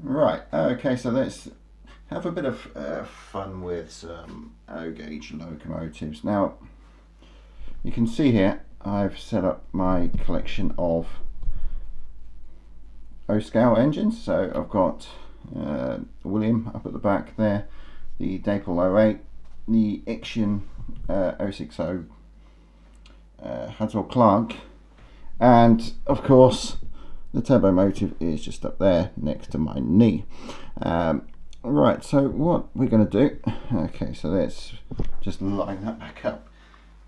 Right, okay, so let's have a bit of fun with some O-gauge locomotives. Now, you can see here I've set up my collection of O-scale engines. So I've got William up at the back there, the Dapol 08, the Ixion 060 Hadswell Clark, and of course the turbo motive is just up there next to my knee. Right, so what we're going to do, okay, so let's just line that back up.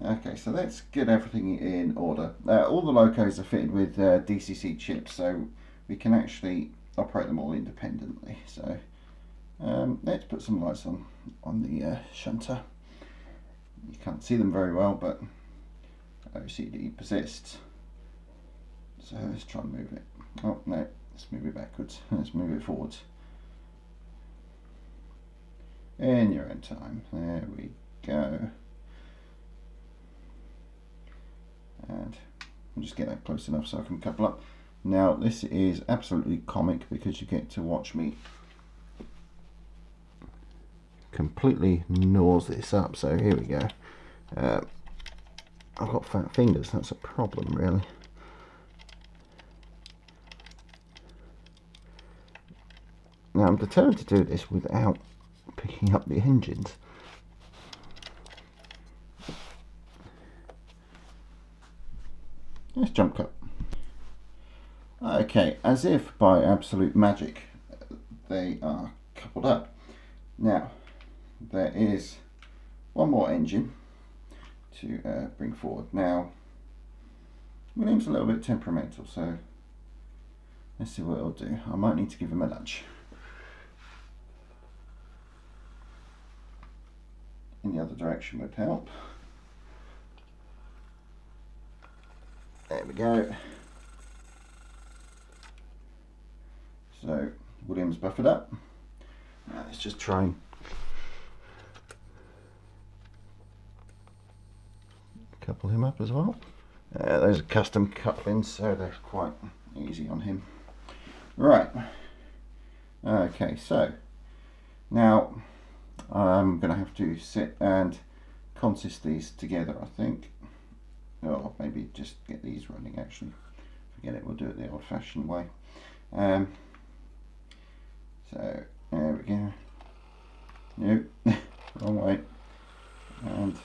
Okay, so let's get everything in order. All the locos are fitted with DCC chips, so we can actually operate them all independently. So let's put some lights on the shunter. You can't see them very well, but OCD persists. So let's try and move it. Oh no, let's move it backwards. Let's move it forwards. In your own time. There we go. And I'll just get that close enough so I can couple up. Now this is absolutely comic because you get to watch me completely gnaws this up. So here we go. I've got fat fingers, that's a problem really. Now I'm determined to do this without picking up the engines. Let's jump cut. Okay, as if by absolute magic, they are coupled up. Now, there is one more engine to bring forward. Now, William's a little bit temperamental, so let's see what it'll do. I might need to give him a nudge. In the other direction would help. There we go. So William's buffered up. Now let's just try and couple him up as well. Those are custom couplings, so they're quite easy on him. Right. Okay, so now I'm going to have to sit and consist these together, I think. Or maybe just get these running actually. Forget it, we'll do it the old fashioned way. So there we go. Nope, wrong way. And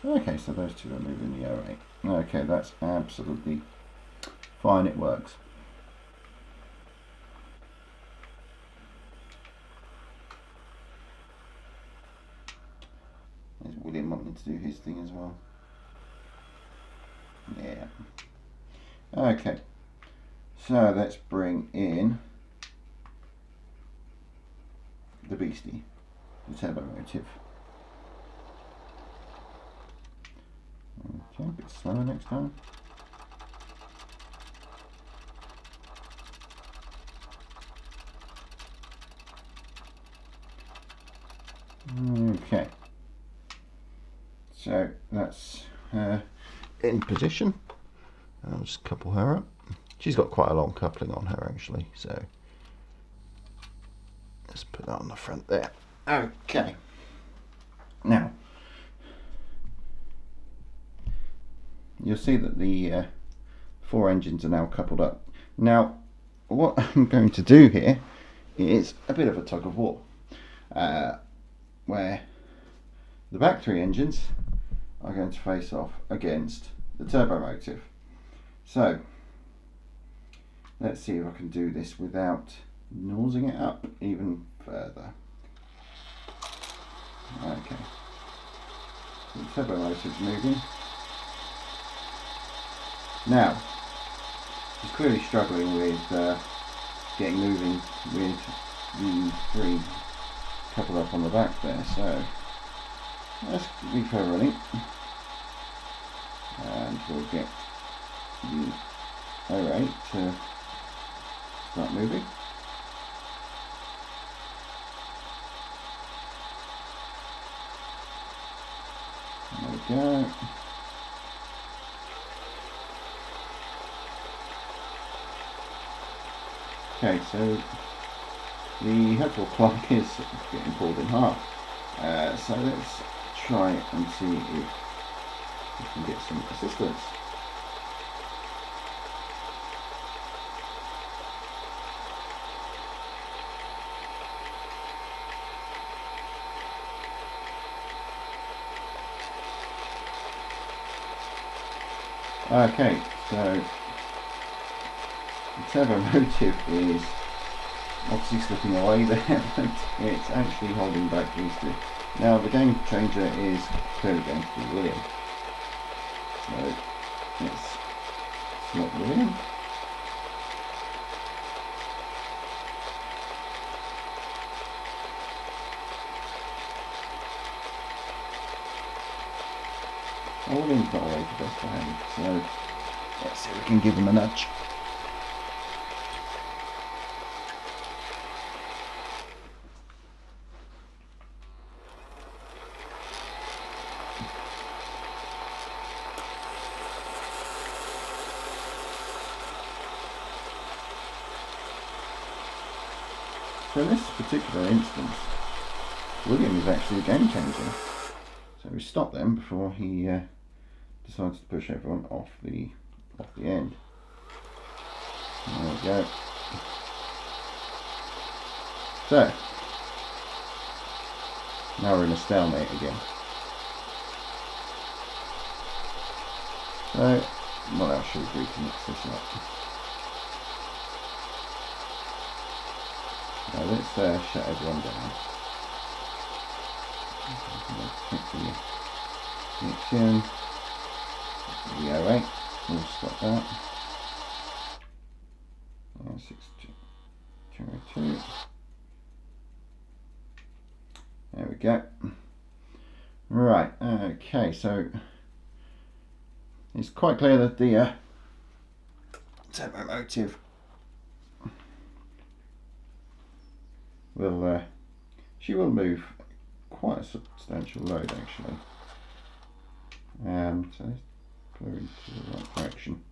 okay, so those two are moving the 08. Okay, that's absolutely fine, it works. There's William wanting to do his thing as well. Yeah. Okay, so let's bring in the beastie, the turbo motive. Okay, a bit slower next time. Okay, so that's in position. I'll just couple her up. She's got quite a long coupling on her actually, so let's put that on the front there. Okay, now you'll see that the four engines are now coupled up. Now what I'm going to do here is a bit of a tug of war, where the back three engines are going to face off against the turbo motive. So let's see if I can do this without nosing it up even further. Okay, so the turbo motive's moving. Now, he's clearly struggling with getting moving with the three coupled up on the back there, so let's leave her running and we'll get the 08 to start moving. There we go. Okay, so the headwall clock is getting pulled in half. So let's try and see if we can get some assistance. Okay, so the turbo motive is obviously slipping away there, but it's actually holding back these two. Now the game changer is clearly going to be William. So let's select William. Oh, William's not away for best behind, so let's see if we can give him a nudge. So in this particular instance, William is actually a game changer. So we stop them before he decides to push everyone off the end. There we go. So now we're in a stalemate again. So what else should we do to mix this up? Now let's shut everyone down. Pick the connection. The 08. We'll stop that. 6202. There we go. Right. Okay. So it's quite clear that the turbo motive will she will move quite a substantial load actually. So let's put her into the right direction.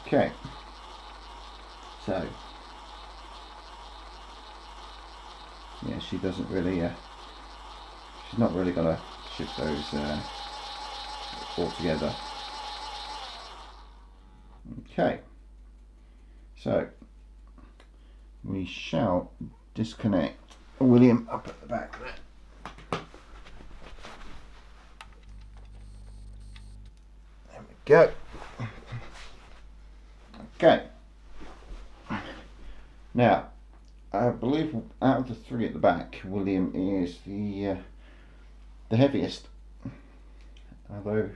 Okay. So yeah, she doesn't really she's not really gonna shift those altogether. Okay, so we shall disconnect William up at the back there. There we go. Okay. Now, I believe out of the three at the back, William is the heaviest, although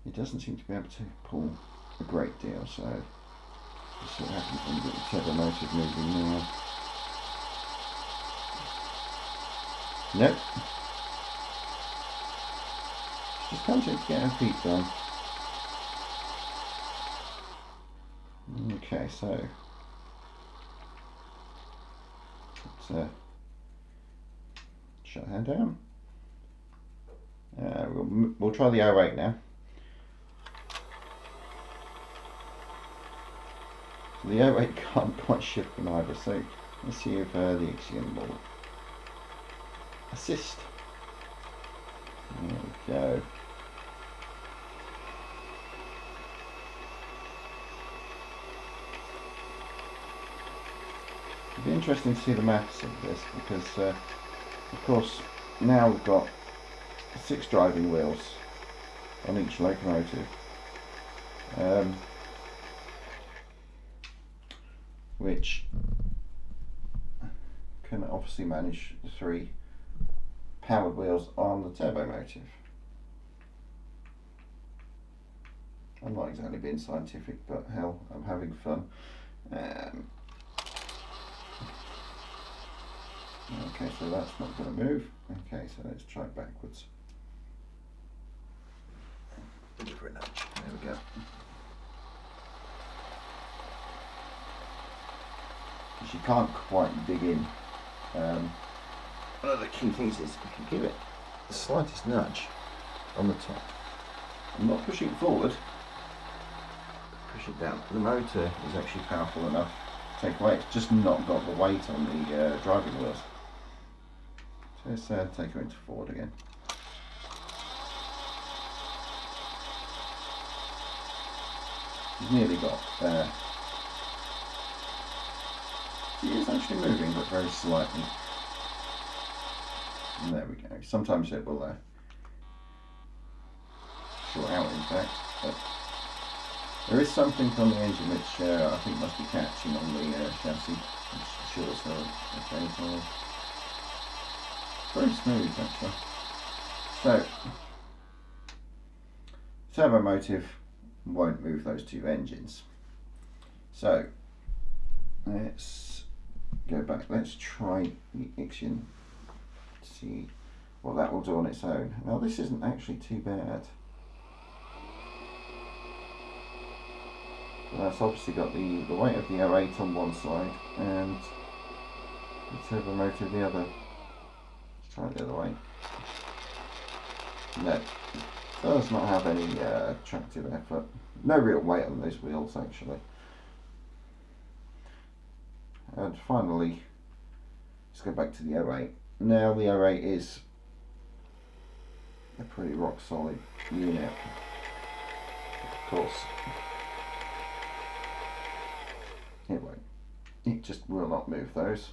he doesn't seem to be able to pull a great deal. So let's see what happens when we get the turbo motive moving now. Nope. She's just can't seem to get her feet done. Okay, so let's shut her down. We'll try the 08 now. So the 08 can't quite shift them either, so let's see if the Ixion will assist. There we go. It'll be interesting to see the maths of this because, of course, now we've got 6 driving wheels on each locomotive, which can obviously manage the 3 powered wheels on the turbo motive. I'm not exactly being scientific, but hell, I'm having fun. Okay, so that's not going to move. Okay, so let's try it backwards. Give her a nudge. There we go. She can't quite dig in. One of the key things is if you give it the slightest nudge, on the top. I'm not pushing it forward, push it down. The motor is actually powerful enough to take away. It's just not got the weight on the driving wheels. So let's take her into forward again. She's nearly got there. She is actually moving, but very slightly. And there we go. Sometimes it will short out, in fact. But there is something on the engine which I think must be catching on the chassis, which shorts her occasionally. Very smooth, actually. So, turbo motive won't move those two engines. So, let's go back. Let's try the Ixion. See what that will do on its own. Now, this isn't actually too bad. That's obviously got the weight of the 08 on one side and the turbo motor the other. Let's try it the other way. No, it does not have any tractive effort. No real weight on those wheels actually. And finally, let's go back to the 08. Now the 08 is a pretty rock solid unit, of course. It won't. It just will not move those.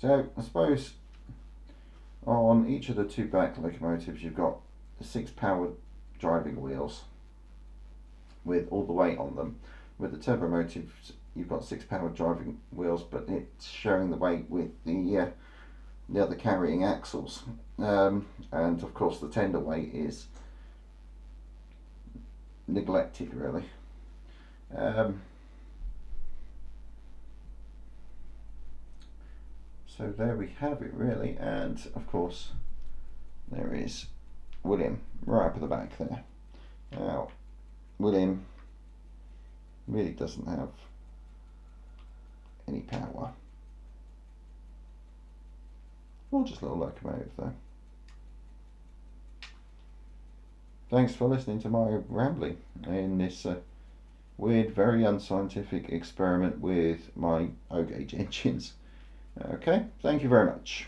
So I suppose on each of the two back locomotives you've got the 6 powered driving wheels with all the weight on them. With the turbo motives you've got 6 powered driving wheels, but it's showing the weight with the other carrying axles. And of course the tender weight is neglected really. So there we have it really, and of course there is William right up at the back there. Now William really doesn't have any power, or just a little locomotive though. Thanks for listening to my rambling in this weird, very unscientific experiment with my O-gauge engines. Okay, thank you very much.